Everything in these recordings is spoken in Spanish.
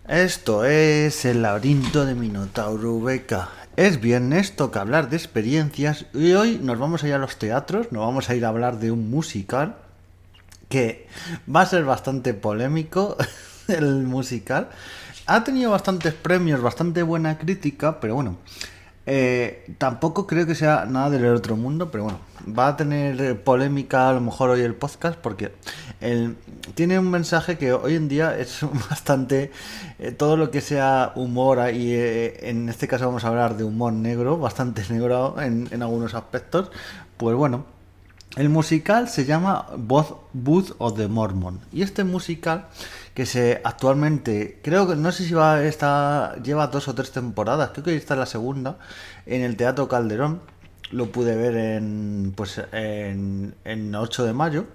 Esto es el laberinto de Minotauro Beca. Es viernes, toca hablar de experiencias y hoy nos vamos a ir a los teatros, nos vamos a ir a hablar de un musical que va a ser bastante polémico, el musical. Ha tenido bastantes premios, bastante buena crítica, pero bueno, tampoco creo que sea nada del otro mundo, pero bueno, va a tener polémica a lo mejor hoy el podcast porque tiene un mensaje que hoy en día es bastante, todo lo que sea humor y en este caso vamos a hablar de humor negro, bastante negro en algunos aspectos, pues bueno. El musical se llama Booth of the Mormon y este musical que se actualmente creo que no sé si lleva 2 o 3 temporadas, creo que esta es la segunda en el Teatro Calderón. Lo pude ver en 8 de mayo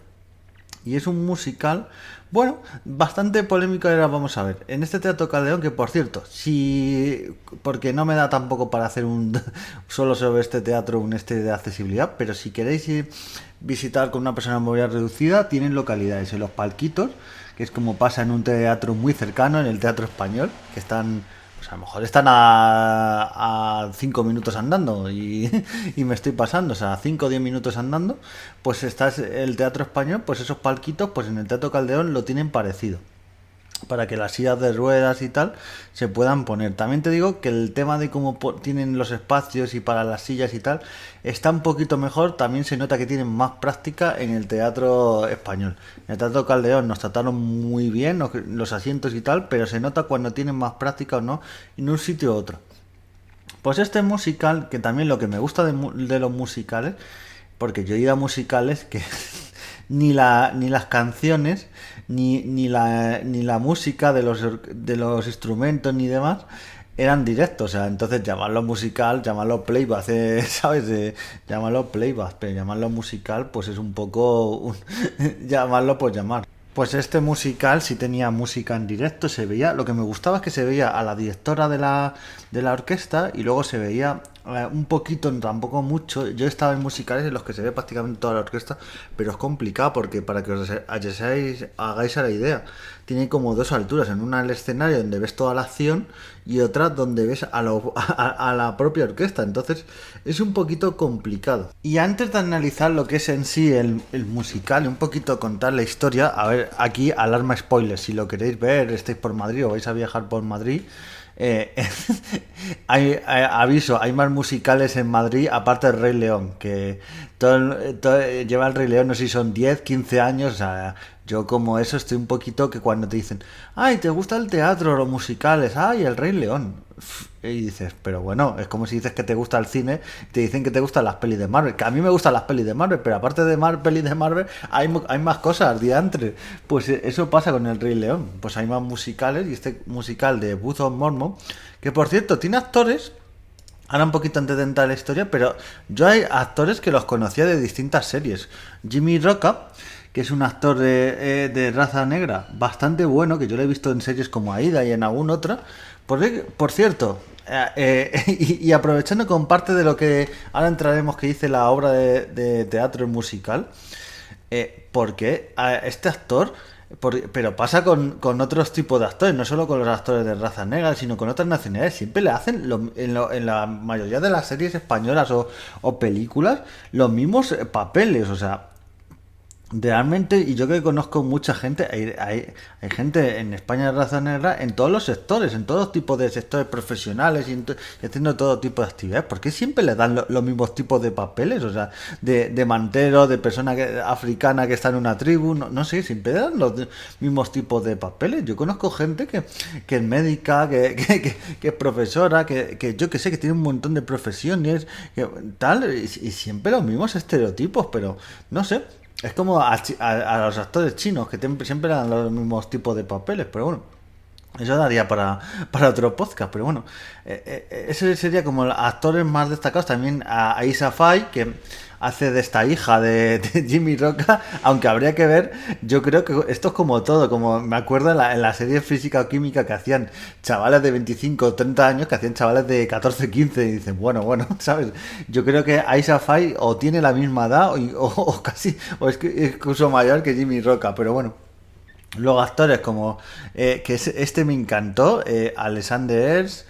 y es un musical, bueno, bastante polémico. Ahora vamos a ver. En este Teatro Calderón, que por cierto, si. Porque no me da tampoco para hacer un. Solo sobre este teatro un de accesibilidad, pero si queréis ir visitar con una persona de movilidad reducida, tienen localidades en los Palquitos, que es como pasa en un teatro muy cercano, en el Teatro Español, que están pues a lo mejor están a 5 minutos andando y me estoy pasando, o sea, 5 o 10 minutos andando, pues está el Teatro Español, pues esos palquitos, pues en el Teatro Calderón lo tienen parecido para que las sillas de ruedas y tal se puedan poner. También te digo que el tema de cómo tienen los espacios y para las sillas y tal está un poquito mejor. También se nota que tienen más práctica en el teatro español. En el teatro Caldeón nos trataron muy bien los asientos y tal, pero se nota cuando tienen más práctica o no en un sitio u otro. Pues este musical, que también lo que me gusta de los musicales, porque yo he ido a musicales que ni las canciones, ni la música de los instrumentos ni demás eran directos, o sea, entonces llamarlo musical, llamarlo playback, ¿sabes? Llamarlo playback, pero llamarlo musical, pues es un poco llamarlo pues llamar. Pues este musical sí tenía música en directo, se veía, lo que me gustaba es que se veía a la directora de la orquesta y luego se veía un poquito, tampoco mucho. Yo estaba en musicales en los que se ve prácticamente toda la orquesta, pero es complicado porque para que os hagáis a la idea, tiene como 2 alturas, en una el escenario donde ves toda la acción y otra donde ves a la propia orquesta, entonces es un poquito complicado. Y antes de analizar lo que es en sí el musical y un poquito contar la historia, a ver, aquí alarma spoiler, si lo queréis ver, estáis por Madrid o vais a viajar por Madrid, eh, aviso, hay más musicales en Madrid aparte del Rey León, que lleva el Rey León, no sé si son 10 15 años, o sea, yo como eso estoy un poquito que cuando te dicen, ay, ¿te gusta el teatro, los musicales? Ay, el Rey León. Y dices, pero bueno, es como si dices que te gusta el cine, te dicen que te gustan las pelis de Marvel, que a mí me gustan las pelis de Marvel, pero aparte de pelis de Marvel, hay más cosas, diantre. Pues eso pasa con el Rey León, pues hay más musicales y este musical de Booth of Mormon, que por cierto tiene actores. Ahora un poquito antes de entrar a la historia, pero yo hay actores que los conocía de distintas series. Jimmy Roca, que es un actor de raza negra bastante bueno, que yo lo he visto en series como Aida y en alguna otra. Por cierto, y aprovechando con parte de lo que ahora entraremos que dice la obra de teatro musical, porque a este actor, pero pasa con otros tipos de actores, no solo con los actores de raza negra, sino con otras nacionalidades. Siempre le hacen, en la mayoría de las series españolas o películas, los mismos papeles. O sea, realmente, y yo que conozco mucha gente, hay gente en España de raza negra en todos los sectores, en todos tipos de sectores profesionales y haciendo todo tipo de actividades. ¿Por qué siempre le dan los mismos tipos de papeles? O sea, de mantero, de persona africana que está en una tribu, no sé, siempre dan los mismos tipos de papeles. Yo conozco gente que es médica, que es profesora, que yo que sé, que tiene un montón de profesiones, tal, y siempre los mismos estereotipos, pero no sé. Es como a los actores chinos que siempre dan los mismos tipos de papeles, pero bueno, eso daría para otro podcast, pero bueno, ese sería como los actores más destacados. También a Isa Fay, que hace de esta hija de Jimmy Roca, aunque habría que ver, yo creo que esto es como todo, como me acuerdo en la serie Física o Química que hacían chavales de 25 o 30 años, que hacían chavales de 14 15 y dicen, bueno, ¿sabes? Yo creo que Aisha Fay o tiene la misma edad o casi, o es que incluso mayor que Jimmy Roca, pero bueno. Luego actores como, este me encantó, Alexander Ers,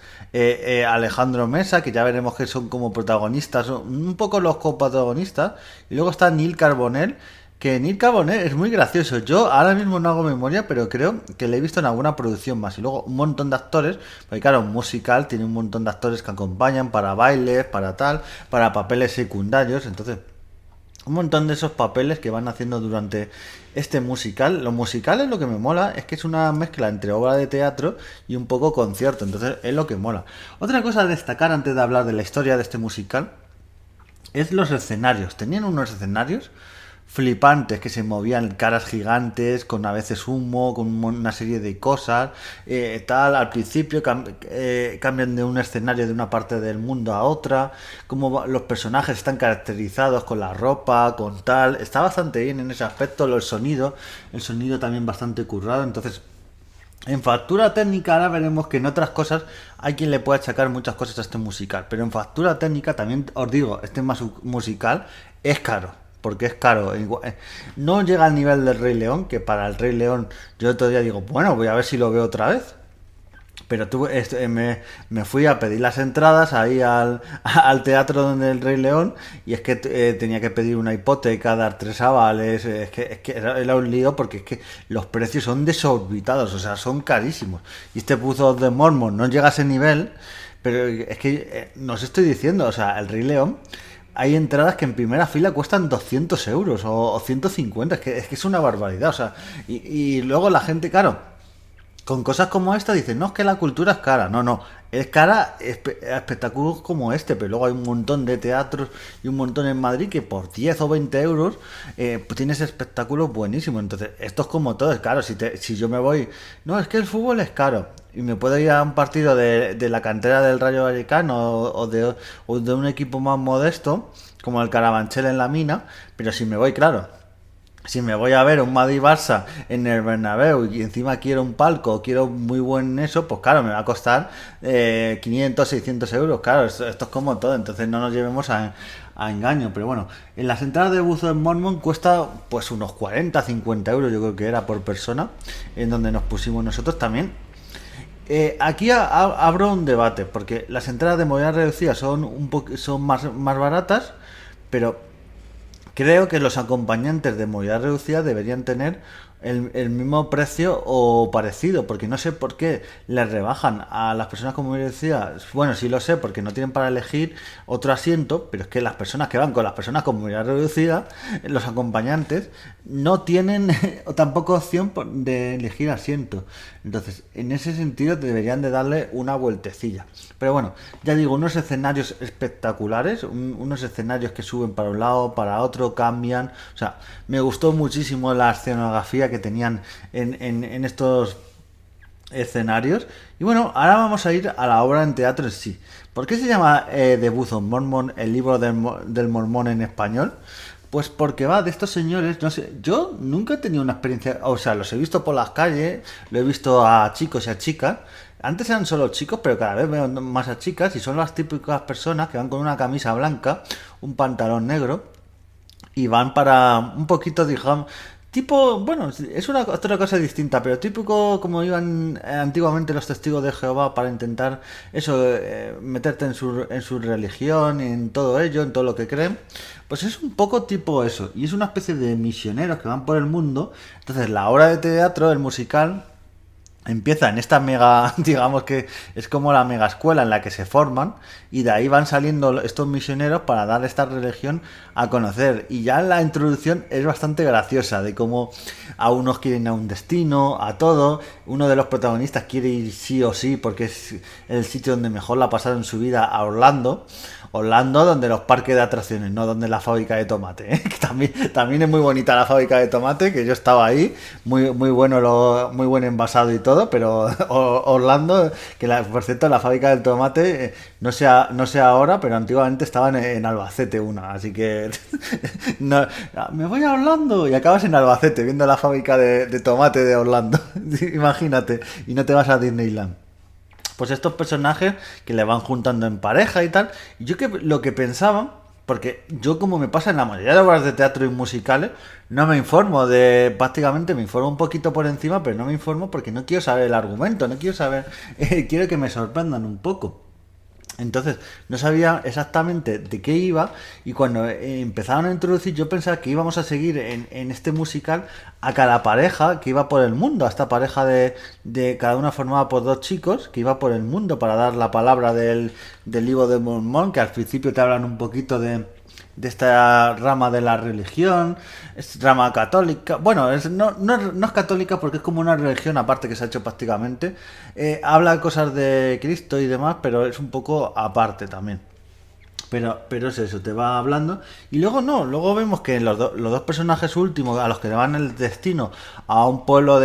Alejandro Mesa, que ya veremos que son como protagonistas, son un poco los coprotagonistas. Y luego está Neil Carbonell, que Neil Carbonell es muy gracioso. Yo ahora mismo no hago memoria, pero creo que le he visto en alguna producción más. Y luego un montón de actores, porque claro, un musical tiene un montón de actores que acompañan para bailes, para tal, para papeles secundarios. Entonces, un montón de esos papeles que van haciendo durante este musical. Los musicales lo que me mola es que es una mezcla entre obra de teatro y un poco concierto, entonces es lo que mola. Otra cosa a destacar antes de hablar de la historia de este musical es los escenarios. Tenían unos escenarios flipantes que se movían, caras gigantes, con a veces humo, con una serie de cosas, tal. Al principio cambian de un escenario de una parte del mundo a otra, como los personajes están caracterizados con la ropa, con tal. Está bastante bien en ese aspecto. El sonido también bastante currado. Entonces, en factura técnica ahora veremos que en otras cosas hay quien le puede achacar muchas cosas a este musical, pero en factura técnica también os digo, este musical es caro, porque es caro. No llega al nivel del Rey León, que para el Rey León yo todavía digo, bueno, voy a ver si lo veo otra vez. Pero me fui a pedir las entradas ahí al teatro donde el Rey León, y es que tenía que pedir una hipoteca, dar tres avales. Es que era un lío, porque es que los precios son desorbitados, o sea, son carísimos. Y este Book of the Mormon no llega a ese nivel, pero es que nos estoy diciendo, o sea, el Rey León, hay entradas que en primera fila cuestan 200 euros o 150, es que es una barbaridad, o sea, y luego la gente, claro, con cosas como esta dicen, no, es que la cultura es cara. No, no, es cara a espectáculos como este, pero luego hay un montón de teatros y un montón en Madrid que por 10 o 20 euros pues tienes espectáculos buenísimos. Entonces, esto es como todo, es caro. Si yo me voy, no, es que el fútbol es caro y me puedo ir a un partido de la cantera del Rayo Vallecano o de un equipo más modesto, como el Carabanchel en la Mina, pero si me voy, claro, si me voy a ver un Madrid-Barça en el Bernabéu y encima quiero un palco, quiero muy buen eso, pues claro, me va a costar 500, 600 euros. Claro, esto es como todo, entonces no nos llevemos a engaño. Pero bueno, en las entradas de Buzo en Mormon cuesta pues unos 40, 50 euros, yo creo que era por persona, en donde nos pusimos nosotros también. Aquí abro un debate, porque las entradas de movilidad reducida son más baratas, pero creo que los acompañantes de movilidad reducida deberían tener el mismo precio o parecido, porque no sé por qué les rebajan a las personas con movilidad reducida. Bueno, sí lo sé, porque no tienen para elegir otro asiento, pero es que las personas que van con las personas con movilidad reducida, los acompañantes, no tienen tampoco opción de elegir asiento. Entonces, en ese sentido deberían de darle una vueltecilla. Pero bueno, ya digo, unos escenarios espectaculares, unos escenarios que suben para un lado, para otro, cambian. O sea, me gustó muchísimo la escenografía que tenían en estos escenarios. Y bueno, ahora vamos a ir a la obra en teatro en sí. ¿Por qué se llama The Book of Mormon, el libro del mormón en español? Pues porque va de estos señores, no sé, yo nunca he tenido una experiencia, o sea, los he visto por las calles, lo he visto a chicos y a chicas. Antes eran solo chicos, pero cada vez veo más a chicas, y son las típicas personas que van con una camisa blanca, un pantalón negro, y van para un poquito, digamos, tipo, bueno, es una otra cosa distinta, pero típico como iban antiguamente los testigos de Jehová, para intentar eso, meterte en su religión, en todo ello, en todo lo que creen. Pues es un poco tipo eso, y es una especie de misioneros que van por el mundo. Entonces la obra de teatro, el musical, empieza en esta mega, digamos que es como la mega escuela en la que se forman, y de ahí van saliendo estos misioneros para dar esta religión a conocer. Y ya la introducción es bastante graciosa, de cómo a unos quieren a un destino, a todo. Uno de los protagonistas quiere ir sí o sí porque es el sitio donde mejor la ha pasado en su vida, a Orlando. Orlando, donde los parques de atracciones, no donde la fábrica de tomate, ¿eh? Que también es muy bonita la fábrica de tomate, que yo estaba ahí, muy bueno, muy buen envasado y todo, pero Orlando, que por cierto la fábrica del tomate, no sé ahora, pero antiguamente estaba en Albacete una, así que no, me voy a Orlando y acabas en Albacete viendo la fábrica de tomate de Orlando, imagínate, y no te vas a Disneyland. Pues estos personajes que le van juntando en pareja y tal. Y yo lo que pensaba porque yo, como me pasa en la mayoría de obras de teatro y musicales, no me informo de, prácticamente me informo un poquito por encima, pero no me informo porque no quiero saber el argumento, no quiero saber, quiero que me sorprendan un poco. Entonces, no sabía exactamente de qué iba, y cuando empezaron a introducir, yo pensaba que íbamos a seguir en este musical a cada pareja que iba por el mundo, a esta pareja de cada una formada por dos chicos que iba por el mundo para dar la palabra del libro de Mormón, que al principio te hablan un poquito de esta rama de la religión, es rama católica, bueno, no es católica porque es como una religión aparte que se ha hecho prácticamente, habla cosas de Cristo y demás, pero es un poco aparte también. Pero es eso, te va hablando. Y luego no, luego vemos que los dos personajes últimos, a los que le van el destino a un pueblo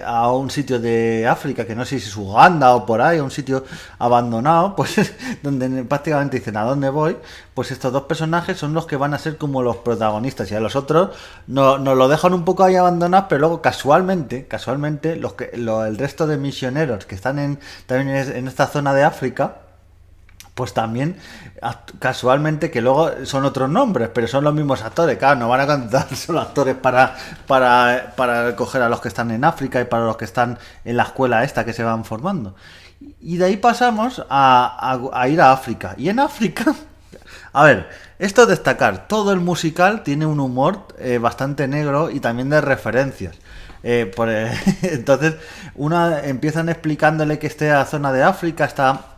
a un sitio de África, que no sé si es Uganda o por ahí, a un sitio abandonado, pues donde prácticamente dicen a dónde voy, pues estos dos personajes son los que van a ser como los protagonistas, y a los otros nos lo dejan un poco ahí abandonados, pero luego casualmente, el resto de misioneros que están también en esta zona de África, pues también casualmente, que luego son otros nombres, pero son los mismos actores. Claro, no van a contratar solo actores para coger a los que están en África y para los que están en la escuela esta que se van formando. Y de ahí pasamos a ir a África. Y en África, a ver, esto es destacar, todo el musical tiene un humor bastante negro y también de referencias. Entonces, empiezan explicándole que esta zona de África está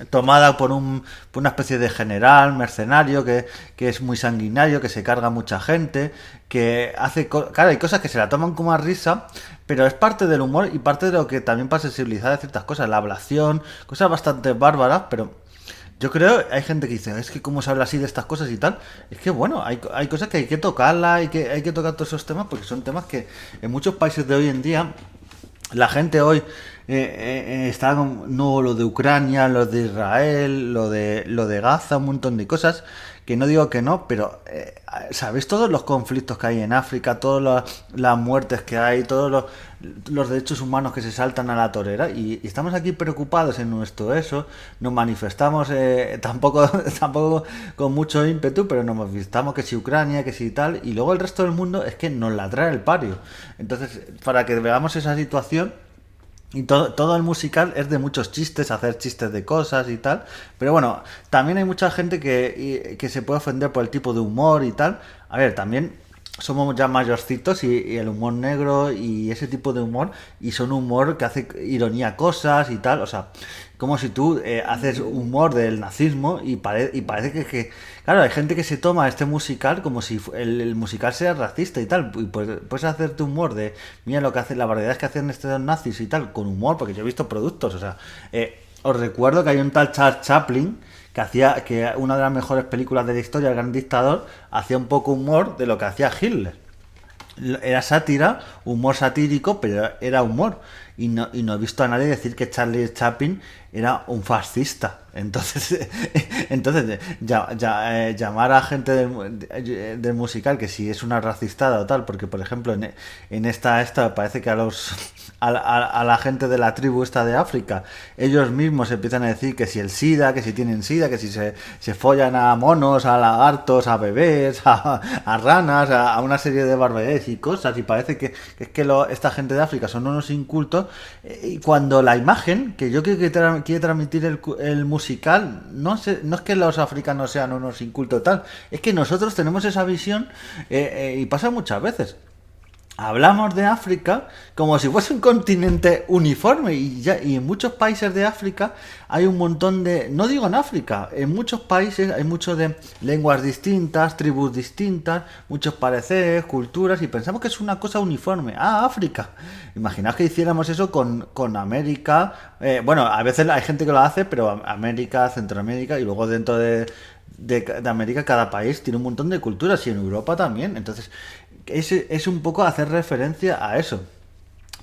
tomada por una especie de general mercenario que es muy sanguinario, que se carga mucha gente, que hace... Claro, hay cosas que se la toman como a risa, pero es parte del humor y parte de lo que también para sensibilizar a ciertas cosas, la ablación, cosas bastante bárbaras, pero yo creo, hay gente que dice, es que cómo se habla así de estas cosas y tal. Es que bueno, hay cosas que hay que tocarlas, hay que tocar todos esos temas, porque son temas que en muchos países de hoy en día la gente hoy está con no, lo de Ucrania, lo de Israel, lo de Gaza, un montón de cosas que no digo que no, pero ¿sabéis todos los conflictos que hay en África, todas las muertes que hay, todos los derechos humanos que se saltan a la torera? Y estamos aquí preocupados en nuestro eso, nos manifestamos tampoco con mucho ímpetu, pero nos manifestamos que si Ucrania, que si tal, y luego el resto del mundo es que nos la trae el pario. Entonces, para que veamos esa situación, y todo el musical es de muchos chistes, hacer chistes de cosas y tal. Pero bueno, también hay mucha gente que se puede ofender por el tipo de humor y tal. A ver, también somos ya mayorcitos y el humor negro y ese tipo de humor, y son humor que hace ironía a cosas y tal. O sea, como si tú haces humor del nazismo y parece claro, hay gente que se toma este musical como si el musical sea racista y tal. Y puedes hacerte humor de, mira lo que hacen, la variedad que hacen estos nazis y tal, con humor, porque yo he visto productos. O sea, os recuerdo que hay un tal Charles Chaplin que una de las mejores películas de la historia, El Gran Dictador, hacía un poco humor de lo que hacía Hitler. Era sátira, humor satírico, pero era humor. Y no he visto a nadie decir que Charlie Chaplin era un fascista. Entonces, llamar a gente del musical que si es una racistada o tal, porque por ejemplo en esta parece que a la gente de la tribu esta de África, ellos mismos empiezan a decir que si el SIDA, que si tienen SIDA, que si se follan a monos, a lagartos, a bebés, a ranas, a una serie de barbaridades y cosas, y parece que es que esta gente de África son unos incultos, y cuando la imagen que yo creo que quiere transmitir el musical, no es que los africanos sean unos incultos tal, es que nosotros tenemos esa visión, y pasa muchas veces. Hablamos de África como si fuese un continente uniforme, y en muchos países de África hay un montón no digo en África, en muchos países hay mucho de lenguas distintas, tribus distintas, muchos pareceres, culturas, y pensamos que es una cosa uniforme. África. Imaginaos que hiciéramos eso con América. Bueno, a veces hay gente que lo hace, pero América, Centroamérica, y luego dentro de América cada país tiene un montón de culturas, y en Europa también. Entonces es un poco hacer referencia a eso.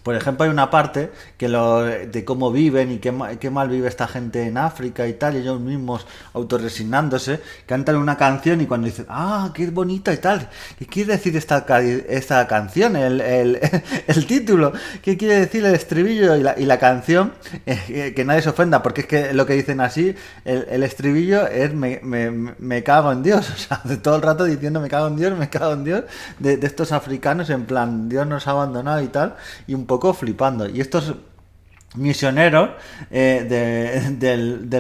Por ejemplo, hay una parte de cómo viven y qué mal vive esta gente en África y tal, y ellos mismos autorresignándose, cantan una canción y cuando dicen, ah, qué bonita y tal, ¿qué quiere decir esta canción? El título, ¿qué quiere decir el estribillo y la canción? Que nadie se ofenda, porque es que lo que dicen así, el estribillo es me cago en Dios, o sea, de todo el rato diciendo me cago en Dios, de estos africanos en plan, Dios nos ha abandonado y tal, y un poco flipando. Y estos misioneros del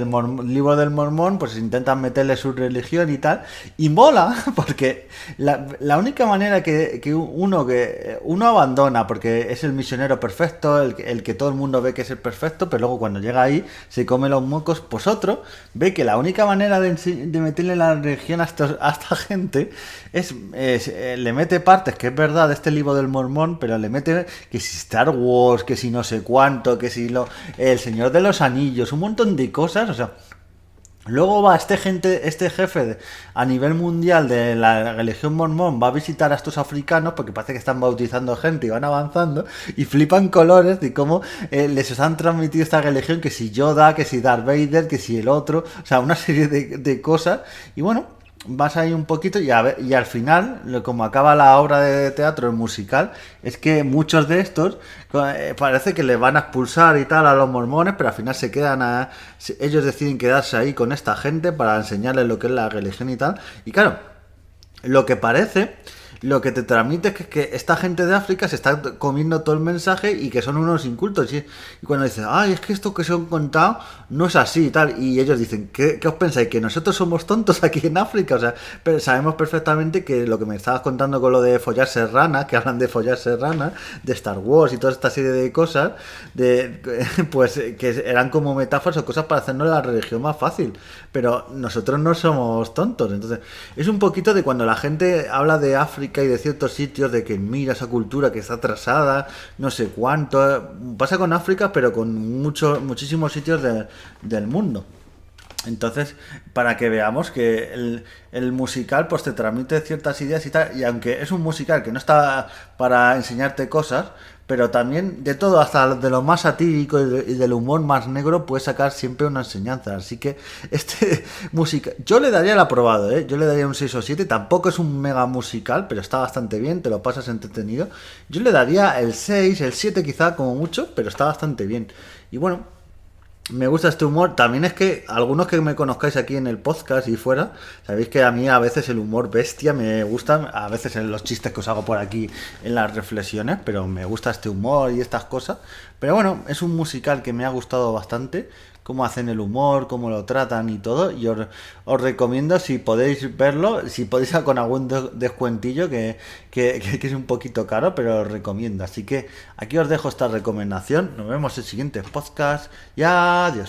libro del Mormón pues intentan meterle su religión y tal, y mola porque la única manera que uno abandona, porque es el misionero perfecto, el que todo el mundo ve que es el perfecto, pero luego cuando llega ahí se come los mocos, pues otro ve que la única manera de meterle la religión a esta gente le mete partes, que es verdad, de este libro del Mormón, pero le mete que si Star Wars, que si no sé cuánto, que si el Señor de los Anillos, un montón de cosas, o sea, luego va este jefe a nivel mundial de la religión mormón, va a visitar a estos africanos porque parece que están bautizando gente y van avanzando y flipan colores de cómo les han transmitido esta religión, que si Yoda, que si Darth Vader, que si el otro, o sea, una serie de cosas. Y bueno, vas ahí un poquito y al final, como acaba la obra de teatro, el musical, es que muchos de estos parece que les van a expulsar y tal a los mormones, pero al final ellos deciden quedarse ahí con esta gente para enseñarles lo que es la religión y tal. Y claro, lo que parece, lo que te transmite es que esta gente de África se está comiendo todo el mensaje y que son unos incultos. Y cuando dicen, ay, es que esto que se han contado no es así y tal, y ellos dicen, ¿qué os pensáis? ¿Que nosotros somos tontos aquí en África? O sea, pero sabemos perfectamente que lo que me estabas contando con lo de follar serrana, que hablan de follar serrana, de Star Wars y toda esta serie de cosas, pues que eran como metáforas o cosas para hacernos la religión más fácil. Pero nosotros no somos tontos. Entonces, es un poquito de cuando la gente habla de África y de ciertos sitios, de que mira esa cultura que está atrasada, no sé cuánto. Pasa con África, pero con muchísimos sitios del mundo. Entonces, para que veamos que el musical pues te transmite ciertas ideas y tal, y aunque es un musical que no está para enseñarte cosas, pero también de todo, hasta de lo más satírico y del humor más negro, puedes sacar siempre una enseñanza. Así que este musical, yo le daría el aprobado, ¿eh? Yo le daría un 6 o 7, tampoco es un mega musical, pero está bastante bien, te lo pasas entretenido. Yo le daría el 6, el 7 quizá como mucho, pero está bastante bien. Y bueno, me gusta este humor. También es que algunos que me conozcáis aquí en el podcast y fuera, sabéis que a mí a veces el humor bestia me gusta, a veces en los chistes que os hago por aquí en las reflexiones, pero me gusta este humor y estas cosas. Pero bueno, es un musical que me ha gustado bastante, cómo hacen el humor, cómo lo tratan y todo. Y os recomiendo, si podéis verlo, si podéis con algún descuentillo, que es un poquito caro, pero os recomiendo. Así que aquí os dejo esta recomendación. Nos vemos en el siguiente podcast y adiós.